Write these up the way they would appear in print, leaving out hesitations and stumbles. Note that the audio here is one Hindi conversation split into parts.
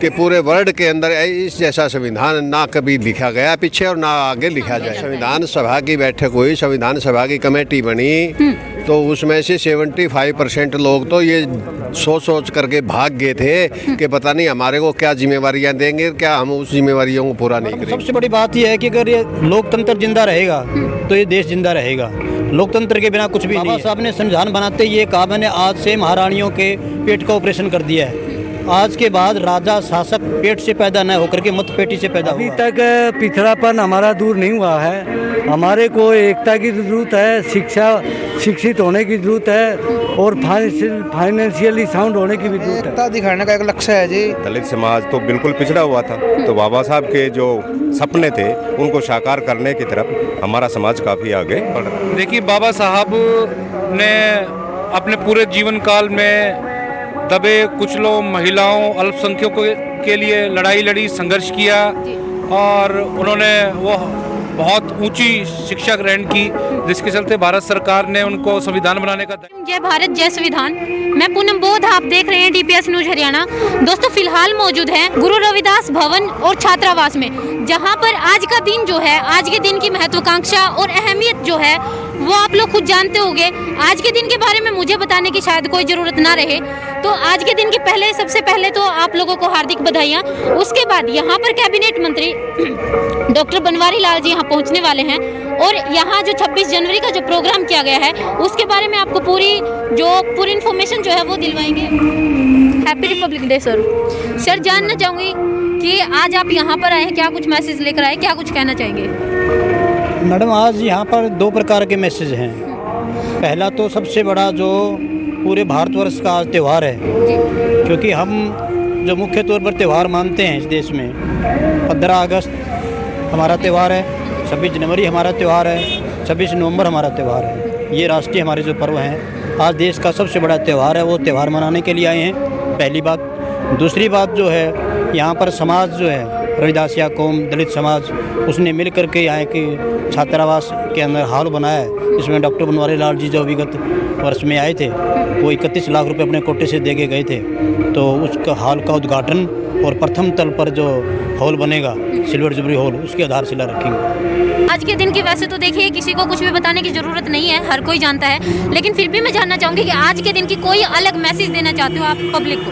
कि पूरे वर्ल्ड के अंदर इस जैसा संविधान ना कभी लिखा गया पीछे और ना आगे लिखा जाए। संविधान सभा की बैठक हुई, संविधान सभा की कमेटी बनी, तो उसमें से 75% लोग तो ये सोच करके भाग गए थे कि पता नहीं हमारे को क्या जिम्मेवारियां देंगे, क्या हम उस जिम्मेवारियों को पूरा नहीं करेंगे। सबसे बड़ी बात यह है कि अगर ये लोकतंत्र जिंदा रहेगा तो ये देश जिंदा रहेगा। लोकतंत्र के बिना कुछ भी नहीं। बाबा साहब ने संविधान बनाते ये कहा, मैंने आज से महारानियों के पेट का ऑपरेशन कर दिया है। आज के बाद राजा शासक पेट से पैदा न होकर के मत पेटी से पैदा अभी तक पिछड़ापन हमारा दूर नहीं हुआ है। हमारे को एकता की ज़रूरत है, शिक्षित होने की ज़रूरत है और फाइनेंशियली साउंड होने की भी ज़रूरत है। एकता दिखाने का एक लक्ष्य है जी। दलित समाज तो बिल्कुल पिछड़ा हुआ था, तो बाबा साहब के जो सपने थे उनको साकार करने की तरफ हमारा समाज काफ़ी आगे बढ़ रहा है। देखिए, बाबा साहब ने अपने पूरे जीवन काल में दबे कुचलों, महिलाओं, अल्पसंख्यकों के लिए लड़ाई लड़ी, संघर्ष किया और उन्होंने वो बहुत ऊंची शिक्षा ग्रहण की, जिसके चलते भारत सरकार ने उनको संविधान बनाने का। जय भारत जय संविधान। मैं पूनम बोध, आप देख रहे हैं डीपीएस न्यूज हरियाणा। दोस्तों, फिलहाल मौजूद है गुरु रविदास भवन और छात्रावास में, जहां पर आज का दिन जो है, आज के दिन की महत्वाकांक्षा और अहमियत जो है वो आप लोग खुद जानते होंगे। आज के दिन के बारे में मुझे बताने की शायद कोई ज़रूरत ना रहे। तो आज के दिन की सबसे पहले तो आप लोगों को हार्दिक बधाइयाँ। उसके बाद यहाँ पर कैबिनेट मंत्री डॉक्टर बनवारी लाल जी यहाँ पहुँचने वाले हैं और यहाँ जो 26 जनवरी का जो प्रोग्राम किया गया है उसके बारे में आपको पूरी इन्फॉर्मेशन जो है वो दिलवाएंगे। Happy republic day sir. Sir, जानना चाहूँगी कि आज आप यहाँ पर आए हैं, क्या कुछ मैसेज लेकर आए, क्या कुछ कहना चाहेंगे? मैडम, आज यहाँ पर दो प्रकार के मैसेज हैं। पहला तो सबसे बड़ा जो पूरे भारतवर्ष का आज त्यौहार है, क्योंकि हम जो मुख्य तौर पर त्यौहार मानते हैं इस देश में, 15 अगस्त हमारा त्यौहार है, 26 जनवरी हमारा त्यौहार है, 26 नवंबर हमारा त्यौहार है। ये राष्ट्रीय हमारे जो पर्व हैं, आज देश का सबसे बड़ा त्यौहार है, वो त्यौहार मनाने के लिए आए हैं, पहली बात। दूसरी बात जो है, यहाँ पर समाज जो है, रविदासिया कौम, दलित समाज, उसने मिल करके यहाँ के छात्रावास के अंदर हॉल बनाया है, जिसमें डॉक्टर बनवारी लाल जी जो विगत वर्ष में आए थे वो 31 लाख रुपए अपने कोटे से दे के गए थे। तो उसका हॉल का उद्घाटन और प्रथम तल पर जो हॉल बनेगा, सिल्वर जुबली हॉल, उसकी आधारशिला रखेंगे। आज के दिन की वैसे तो देखिए किसी को कुछ भी बताने की ज़रूरत नहीं है, हर कोई जानता है, लेकिन फिर भी मैं जानना चाहूँगी कि आज के दिन की कोई अलग मैसेज देना चाहते हो आप पब्लिक को?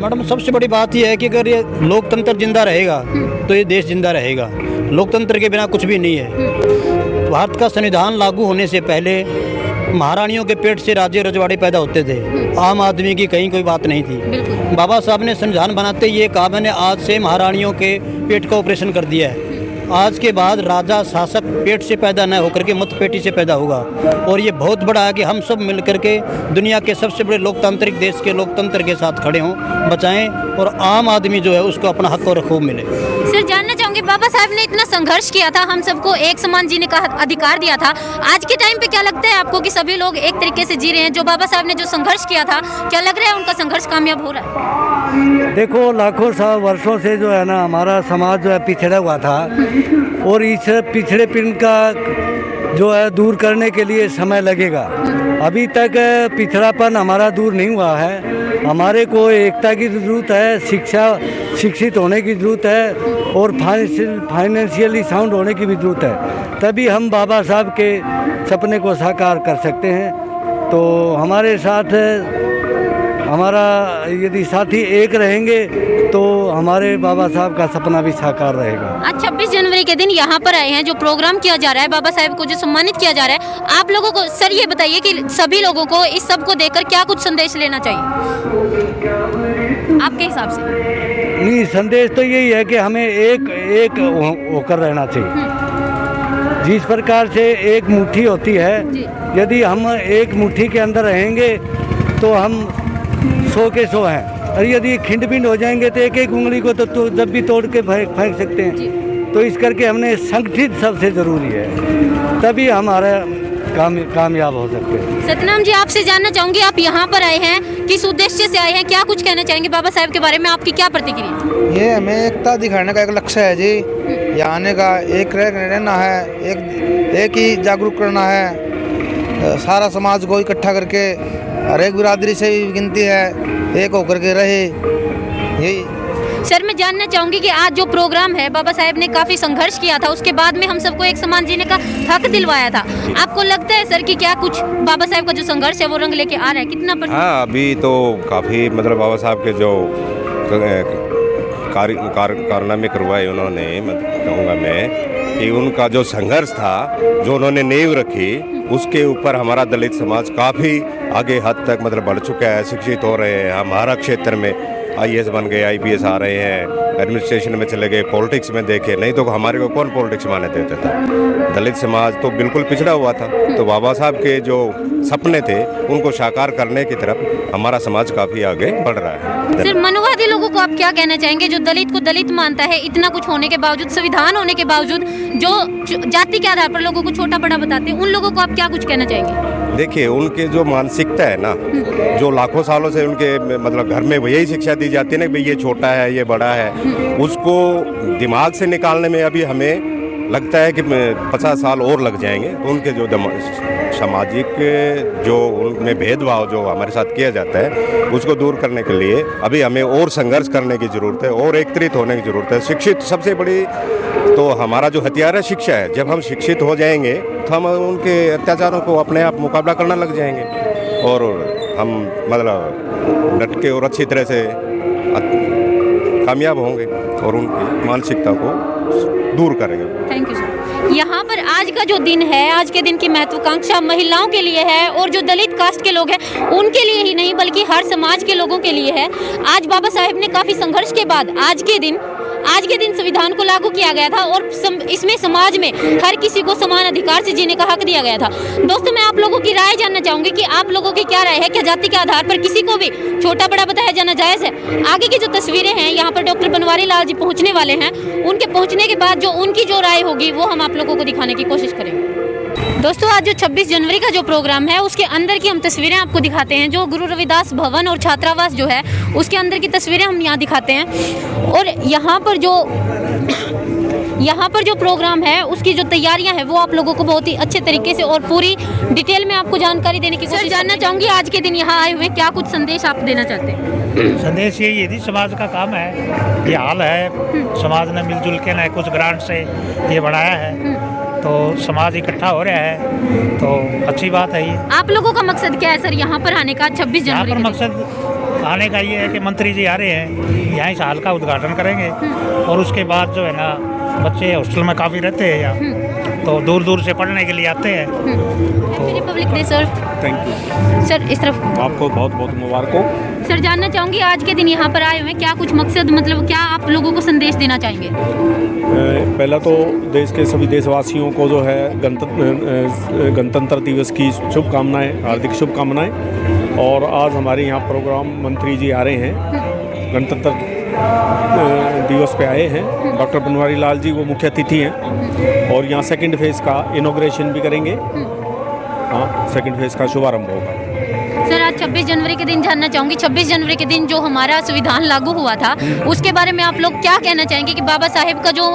मैडम, सबसे बड़ी बात यह है कि अगर ये लोकतंत्र जिंदा रहेगा तो ये देश जिंदा रहेगा। लोकतंत्र के बिना कुछ भी नहीं है। भारत का संविधान लागू होने से पहले महारानियों के पेट से राज्य रजवाड़े पैदा होते थे, आम आदमी की कहीं कोई बात नहीं थी। बाबा साहब ने संविधान बनाते ये कहा, मैंने आज से महारानियों के पेट का ऑपरेशन कर दिया है। आज के बाद राजा शासक पेट से पैदा न होकर के मत पेटी से पैदा होगा। और ये बहुत बड़ा है कि हम सब मिल करके दुनिया के सबसे बड़े लोकतांत्रिक देश के लोकतंत्र के साथ खड़े हों, बचाएं और आम आदमी जो है उसको अपना हक और खूब मिले। सर, जानना चाहूँगी, बाबा साहब ने इतना संघर्ष किया था, हम सबको एक समान जीने का अधिकार दिया था। आज के टाइम पे क्या लगता है आपको कि सभी लोग एक तरीके से जी रहे हैं? जो बाबा साहब ने जो संघर्ष किया था, क्या लग रहा है उनका संघर्ष कामयाब हो रहा है? देखो, लाखों वर्षों से जो है ना, हमारा समाज जो है पिछड़ा हुआ था और इस पिछड़ेपन का जो है दूर करने के लिए समय लगेगा। अभी तक पिछड़ापन हमारा दूर नहीं हुआ है। हमारे को एकता की ज़रूरत है, शिक्षित होने की ज़रूरत है और फाइनेंशियली साउंड होने की भी ज़रूरत है, तभी हम बाबा साहब के सपने को साकार कर सकते हैं। तो हमारे साथ हमारा यदि साथी एक रहेंगे तो हमारे बाबा साहब का सपना भी साकार रहेगा। आज 26 जनवरी के दिन यहाँ पर आए हैं, जो प्रोग्राम किया जा रहा है, बाबा साहब को जो सम्मानित किया जा रहा है, आप लोगों को सर ये बताइए कि सभी लोगों को इस सब को देखकर क्या कुछ संदेश लेना चाहिए आपके हिसाब से? नहीं, संदेश तो यही है कि हमें एक होकर रहना चाहिए। जिस प्रकार से एक मुट्ठी होती है, यदि हम एक मुट्ठी के अंदर रहेंगे तो हम 100 के 100 हैं, और यदि खिंड पिंड हो जाएंगे तो एक उंगली को तो जब भी तोड़ के फेंक सकते हैं। तो इस करके हमने संगठित सबसे ज़रूरी है, तभी हमारा कामयाब हो सकते हैं। सतनाम जी, आपसे जानना चाहूँगी, आप यहाँ पर आए हैं, किस उद्देश्य से आए हैं, क्या कुछ कहना चाहेंगे बाबा साहब के बारे में? आपकी क्या प्रतिक्रिया? ये हमें एकता दिखाने का एक लक्ष्य है जी। यहाँ आने का एक रहना है, एक ही जागरूक करना है, सारा समाज को इकट्ठा करके, हर एक बिरादरी से गिनती है, एक होकर के रहे, यही सर मैं जानना चाहूंगी कि आज जो प्रोग्राम है, बाबा साहेब ने काफी संघर्ष किया था, उसके बाद में हम सबको एक समान जीने का हक दिलवाया था। आपको लगता है सर कि क्या कुछ बाबा साहेब का जो संघर्ष है वो रंग लेके आ रहा है? कितना हाँ, अभी तो काफ़ी मतलब बाबा साहब के जो कारनामे करवाए उन्होंने, मतलब कहूँगा मैं कि उनका जो संघर्ष था, जो उन्होंने नींव रखी, उसके ऊपर हमारा दलित समाज काफ़ी आगे हद तक मतलब बढ़ चुका है, शिक्षित हो रहे हैं। हमारा क्षेत्र में IAS बन गए, IPS आ रहे हैं, एडमिनिस्ट्रेशन में चले गए, पॉलिटिक्स में देखे, नहीं तो हमारे को कौन पॉलिटिक्स माने देते था। दलित समाज तो बिल्कुल पिछड़ा हुआ था। तो बाबा साहब के जो सपने थे उनको साकार करने की तरफ हमारा समाज काफ़ी आगे बढ़ रहा है। सर मनुवादी लोगों को आप क्या कहना चाहेंगे जो दलित को दलित मानता है, इतना कुछ होने के बावजूद, संविधान होने के बावजूद, जो जाति के आधार पर लोगों को छोटा बड़ा बताते हैं, उन लोगों को आप क्या कुछ कहना चाहेंगे? देखिए, उनके जो मानसिकता है ना, जो लाखों सालों से उनके मतलब घर में यही शिक्षा दी जाती है ना, भाई ये छोटा है, ये बड़ा है, उसको दिमाग से निकालने में अभी हमें लगता है कि 50 साल और लग जाएंगे। तो उनके जो सामाजिक जो उनमें भेदभाव जो हमारे साथ किया जाता है, उसको दूर करने के लिए अभी हमें और संघर्ष करने की ज़रूरत है और एकत्रित होने की ज़रूरत है। शिक्षित सबसे बड़ी तो हमारा जो हथियार है शिक्षा है। जब हम शिक्षित हो जाएंगे तो हम उनके अत्याचारों को अपने आप मुकाबला करना लग जाएंगे और हम मतलब डट के और अच्छी तरह से कामयाब होंगे और उनकी मानसिकता को दूर करेंगे। Thank you sir. यहाँ पर आज का जो दिन है, आज के दिन की महत्वाकांक्षा महिलाओं के लिए है और जो दलित कास्ट के लोग हैं उनके लिए ही नहीं बल्कि हर समाज के लोगों के लिए है। आज बाबा साहेब ने काफ़ी संघर्ष के बाद आज के दिन संविधान को लागू किया गया था और इसमें समाज में हर किसी को समान अधिकार से जीने का हक दिया गया था। दोस्तों मैं आप लोगों की राय जानना चाहूँगी कि आप लोगों की क्या राय है? क्या जाति के आधार पर किसी को भी छोटा बड़ा बताया जाना जायज़ है? आगे की जो तस्वीरें हैं, यहाँ पर डॉक्टर बनवारी लाल जी पहुँचने वाले हैं, उनके पहुँचने के बाद जो उनकी जो राय होगी वो हम आप लोगों को दिखाने की कोशिश करेंगे। दोस्तों आज जो 26 जनवरी का जो प्रोग्राम है उसके अंदर की हम तस्वीरें आपको दिखाते हैं। जो गुरु रविदास भवन और छात्रावास जो है उसके अंदर की तस्वीरें हम यहाँ दिखाते हैं और यहाँ पर जो प्रोग्राम है उसकी जो तैयारियां हैं वो आप लोगों को बहुत ही अच्छे तरीके से और पूरी डिटेल में आपको जानकारी देने की कोशिश जानना चाहूँगी। आज के दिन यहाँ आए हुए क्या कुछ संदेश आप देना चाहते हैं? संदेश यही समाज का काम है, ये हाल है, समाज ने मिलजुल के ना कुछ ग्रांट से ये बढ़ाया है तो समाज इकट्ठा हो रहा है तो अच्छी बात है। ये आप लोगों का मकसद क्या है सर यहाँ पर आने का? 26 जनवरी पर मकसद आने का ये है कि मंत्री जी आ रहे हैं, यहाँ इस हाल का उद्घाटन करेंगे और उसके बाद जो है ना बच्चे हॉस्टल में काफ़ी रहते हैं यहाँ, तो दूर दूर से पढ़ने के लिए आते हैं। तो Republic day sir. Thank you sir. इस तरफ आपको बहुत बहुत मुबारकों। सर जानना चाहूँगी आज के दिन यहाँ पर आए हुए क्या कुछ मकसद, मतलब क्या आप लोगों को संदेश देना चाहेंगे? पहला तो देश के सभी देशवासियों को जो है गणतंत्र दिवस की शुभकामनाएं, हार्दिक शुभकामनाएं। और आज हमारे यहाँ प्रोग्राम मंत्री जी आ रहे हैं, गणतंत्र दिवस पे आए हैं। डॉक्टर बनवारी लाल जी वो मुख्य अतिथि हैं और यहाँ सेकंड फेज़ का इनॉग्रेशन भी करेंगे। हाँ, सेकंड फेज़ का शुभारंभ होगा। सर आज 26 जनवरी के दिन जानना चाहूँगी, 26 जनवरी के दिन जो हमारा संविधान लागू हुआ था उसके बारे में आप लोग क्या कहना चाहेंगे कि बाबा साहेब का जो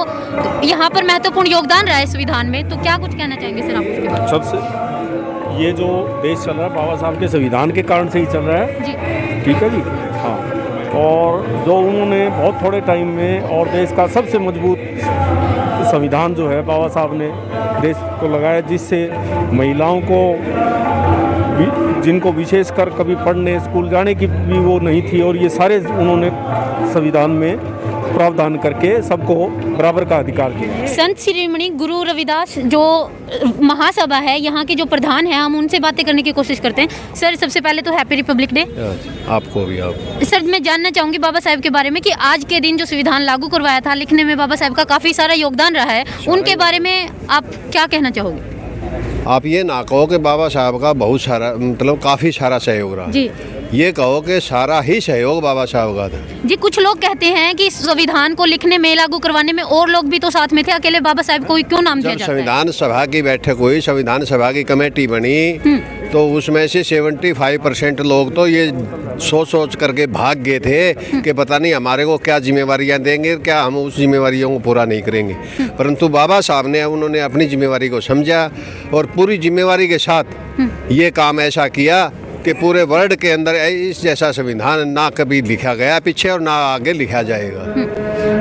यहाँ पर महत्वपूर्ण योगदान रहा है संविधान में, तो क्या कुछ कहना चाहेंगे सर आप उसके बारे में? सबसे ये जो देश चल रहा है बाबा साहब के संविधान के कारण से ही चल रहा है जी। ठीक है जी। हाँ, और जो उन्होंने बहुत थोड़े टाइम में और देश का सबसे मजबूत संविधान जो है बाबा साहब ने देश को लगाया, जिससे महिलाओं को जिनको विशेषकर कभी पढ़ने स्कूल जाने की भी वो नहीं थी, और ये सारे उन्होंने संविधान में प्रावधान करके सबको बराबर का अधिकार दिया। संत शिरोमणि गुरु रविदास जो महासभा है यहाँ के जो प्रधान हैं, हम उनसे बातें करने की कोशिश करते हैं। सर सबसे पहले तो हैप्पी रिपब्लिक डे आपको भी। आप सर मैं जानना चाहूँगी बाबा साहेब के बारे में कि आज के दिन जो संविधान लागू करवाया था, लिखने में बाबा साहेब का काफ़ी सारा योगदान रहा है, उनके बारे में आप क्या कहना चाहोगे? आप ये ना कहो कि बाबा साहब का बहुत सारा मतलब काफ़ी सारा सहयोग रहा जी, ये कहो कि सारा ही सहयोग बाबा साहब का था जी। कुछ लोग कहते हैं कि संविधान को लिखने में, लागू करवाने में और लोग भी तो साथ में थे, अकेले बाबा साहब को क्यों नाम दिया जाता है? संविधान सभा की बैठक हुई, संविधान सभा की कमेटी बनी, तो उसमें से 75% लोग तो ये सोच करके भाग गए थे कि पता नहीं हमारे को क्या जिम्मेवारियां देंगे, क्या हम उस जिम्मेवारियों को पूरा नहीं करेंगे। परंतु बाबा साहब ने उन्होंने अपनी जिम्मेवारी को समझा और पूरी जिम्मेवारी के साथ ये काम ऐसा किया कि पूरे वर्ल्ड के अंदर इस जैसा संविधान ना कभी लिखा गया पीछे और ना आगे लिखा जाएगा।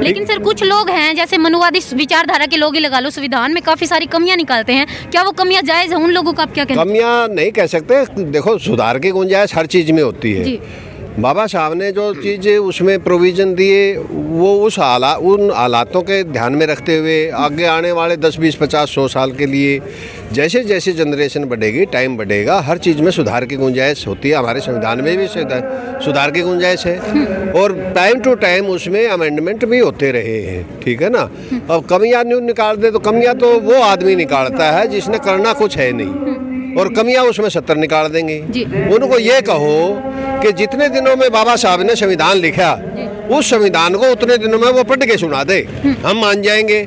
लेकिन सर कुछ लोग हैं जैसे मनुवादी विचारधारा के लोग ही लगा लो, संविधान में काफी सारी कमियां निकालते हैं, क्या वो कमियां जायज है? उन लोगों का आप क्या कहते हैं? कमियां नहीं कह सकते, देखो सुधार की गुंजाइश हर चीज़ में होती है। जी। बाबा साहब ने जो चीज़ उसमें प्रोविज़न दिए वो उन हालातों के ध्यान में रखते हुए आगे आने वाले 10, 20, 50, 100 साल के लिए जैसे जैसे जनरेशन बढ़ेगी, टाइम बढ़ेगा, हर चीज़ में सुधार की गुंजाइश होती है। हमारे संविधान में भी सुधार की गुंजाइश है और टाइम टू टाइम उसमें अमेंडमेंट भी होते रहे हैं, ठीक है ना। अब कमियाँ न्यू निकाल दे तो कमियाँ तो वो आदमी निकालता है जिसने करना कुछ है नहीं, और कमियां उसमें 70 निकाल देंगे। उनको ये कहो कि जितने दिनों में बाबा साहब ने संविधान लिखा उस संविधान को उतने दिनों में वो पढ़ के सुना दे, हम मान जाएंगे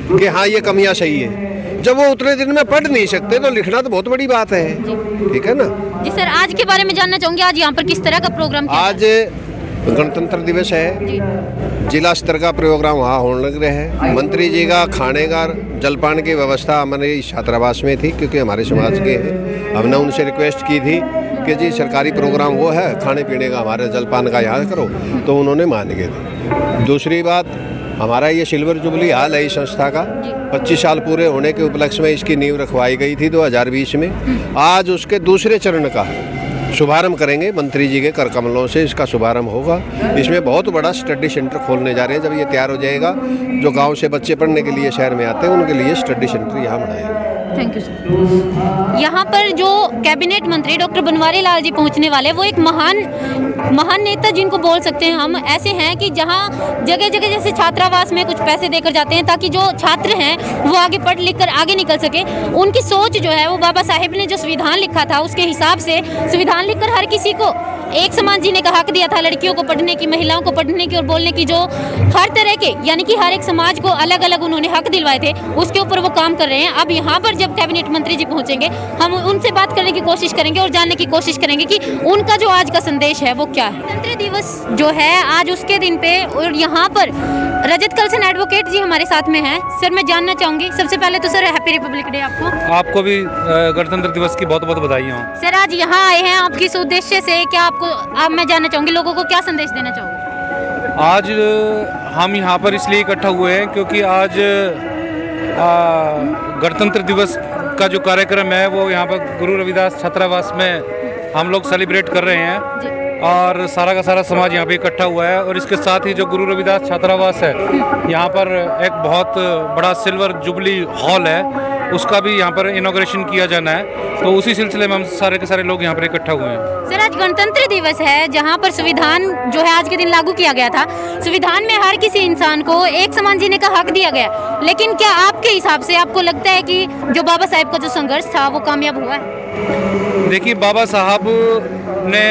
कि हाँ ये कमियां सही है। जब वो उतने दिन में पढ़ नहीं सकते तो लिखना तो बहुत बड़ी बात है, ठीक है ना। जी सर, आज के बारे में जानना चाहूँगी, आज यहाँ पर किस तरह का प्रोग्राम किया? आज गणतंत्र दिवस है, जिला स्तर का प्रोग्राम वहाँ होने लग रहे हैं। मंत्री जी का खाने का जलपान की व्यवस्था हमारे छात्रावास में थी क्योंकि हमारे समाज के हैं। हमने उनसे रिक्वेस्ट की थी कि जी सरकारी प्रोग्राम वो है, खाने पीने का हमारे जलपान का यहाँ करो, तो उन्होंने मान गए थे। दूसरी बात, हमारा ये सिल्वर जुबली हाल है इस संस्था का, 25 साल पूरे होने के उपलक्ष्य में इसकी नींव रखवाई गई थी 2020 में। आज उसके दूसरे चरण का शुभारंभ करेंगे, मंत्री जी के कर कमलों से इसका शुभारंभ होगा। इसमें बहुत बड़ा स्टडी सेंटर खोलने जा रहे हैं। जब ये तैयार हो जाएगा, जो गांव से बच्चे पढ़ने के लिए शहर में आते हैं उनके लिए स्टडी सेंटर यहाँ बनाएंगे। Thank you sir. यहाँ पर जो कैबिनेट मंत्री डॉक्टर बनवारी लाल जी पहुँचने वाले, वो एक महान नेता जिनको बोल सकते हैं हम, ऐसे हैं कि जहाँ जगह जगह जैसे छात्रावास में कुछ पैसे देकर जाते हैं ताकि जो छात्र हैं वो आगे पढ़ लिख कर आगे निकल सके। उनकी सोच जो है वो बाबा साहेब ने जो संविधान लिखा था उसके हिसाब से संविधान लिखकर हर किसी को एक समान जीने का हक दिया था, लड़कियों को पढ़ने की, महिलाओं को पढ़ने की और बोलने की, जो हर तरह के यानी कि हर एक समाज को अलग अलग उन्होंने हक दिलवाए थे, उसके ऊपर वो काम कर रहे हैं। अब यहाँ पर जब कैबिनेट मंत्री जी पहुँचेंगे, हम उनसे बात करने की कोशिश करेंगे और जानने की कोशिश करेंगे कि उनका जो आज का संदेश है वो क्या है। गणतंत्र दिवस जो है आज उसके दिन पे, और यहाँ पर रजत कलसन एडवोकेट जी हमारे साथ में हैं। सर मैं जानना चाहूँगी, सबसे पहले तो सर हैप्पी रिपब्लिक डे आपको भी गणतंत्र दिवस की बहुत बहुत बधाई हो। सर आज यहाँ आए हैं आप किस उद्देश्य से, क्या आपको, आप मैं जानना चाहूँगी लोगों को क्या संदेश देना चाहूँगी? आज हम यहाँ पर इसलिए इकट्ठा हुए हैं क्योंकि आज गणतंत्र दिवस का जो कार्यक्रम है वो यहाँ पर गुरु रविदास छात्रावास में हम लोग सेलिब्रेट कर रहे हैं और सारा का सारा समाज यहाँ पे इकट्ठा हुआ है। और इसके साथ ही जो गुरु रविदास छात्रावास है, यहाँ पर एक बहुत बड़ा सिल्वर जुबली हॉल है, उसका भी यहाँ पर इनॉग्रेशन किया जाना है। तो उसी सिलसिले में हम सारे के सारे लोग यहाँ पर इकट्ठा हुए हैं। सर आज गणतंत्र दिवस है जहाँ पर संविधान जो है आज के दिन लागू किया गया था। संविधान में हर किसी इंसान को एक समान जीने का हक दिया गया, लेकिन क्या आपके हिसाब से आपको लगता है कि जो बाबा साहेब का जो संघर्ष था वो कामयाब हुआ है? देखिए, बाबा साहब ने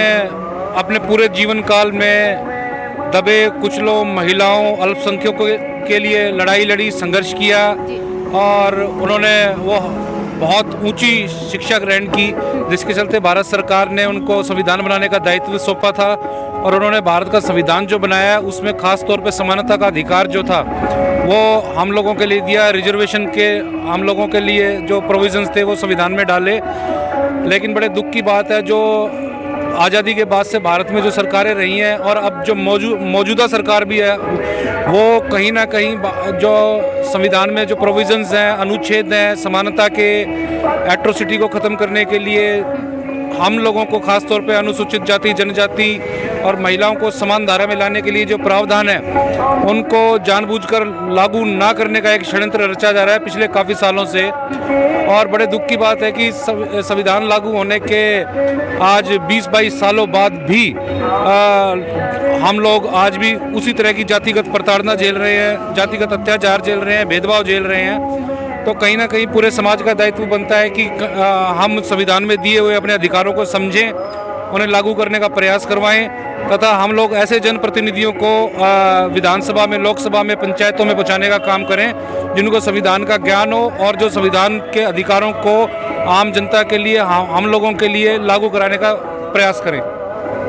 अपने पूरे जीवन काल में दबे कुचलों, महिलाओं, अल्पसंख्यकों के लिए लड़ाई लड़ी, संघर्ष किया और उन्होंने वो बहुत ऊंची शिक्षा ग्रहण की, जिसके चलते भारत सरकार ने उनको संविधान बनाने का दायित्व सौंपा था। और उन्होंने भारत का संविधान जो बनाया उसमें खास तौर पे समानता का अधिकार जो था वो हम लोगों के लिए दिया। रिजर्वेशन के हम लोगों के लिए जो प्रोविजंस थे वो संविधान में डाले। लेकिन बड़े दुख की बात है, जो आज़ादी के बाद से भारत में जो सरकारें रही हैं और अब जो मौजूदा सरकार भी है, वो कहीं ना कहीं जो संविधान में जो प्रोविजंस हैं, अनुच्छेद हैं, समानता के एट्रोसिटी को ख़त्म करने के लिए हम लोगों को खास तौर पे अनुसूचित जाति, जनजाति और महिलाओं को समान धारा में लाने के लिए जो प्रावधान है, उनको जानबूझकर लागू ना करने का एक षड्यंत्र रचा जा रहा है पिछले काफ़ी सालों से। और बड़े दुख की बात है कि संविधान लागू होने के आज 20-22 सालों बाद भी हम लोग आज भी उसी तरह की जातिगत प्रताड़ना झेल रहे हैं, जातिगत अत्याचार झेल रहे हैं, भेदभाव झेल रहे हैं। तो कहीं ना कहीं पूरे समाज का दायित्व बनता है कि हम संविधान में दिए हुए अपने अधिकारों को समझें, उन्हें लागू करने का प्रयास करवाएं तथा हम लोग ऐसे जनप्रतिनिधियों को विधानसभा में, लोकसभा में, पंचायतों में पहुंचाने का काम करें जिनको संविधान का ज्ञान हो और जो संविधान के अधिकारों को आम जनता के लिए, हम लोगों के लिए लागू कराने का प्रयास करें।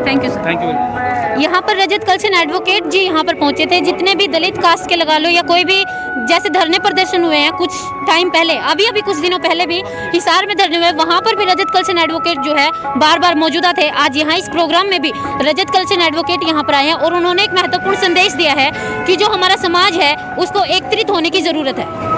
Thank you sir. Thank you. यहाँ पर रजत कलसन एडवोकेट जी यहाँ पर पहुँचे थे। जितने भी दलित कास्ट के लगा लो या कोई भी जैसे धरने प्रदर्शन हुए हैं कुछ टाइम पहले, अभी कुछ दिनों पहले भी हिसार में धरने हुए, वहाँ पर भी रजत कलशन एडवोकेट जो है बार बार मौजूदा थे। आज यहाँ इस प्रोग्राम में भी रजत कलशन एडवोकेट यहाँ पर आए हैं और उन्होंने एक महत्वपूर्ण संदेश दिया है कि जो हमारा समाज है उसको एकत्रित होने की ज़रूरत है।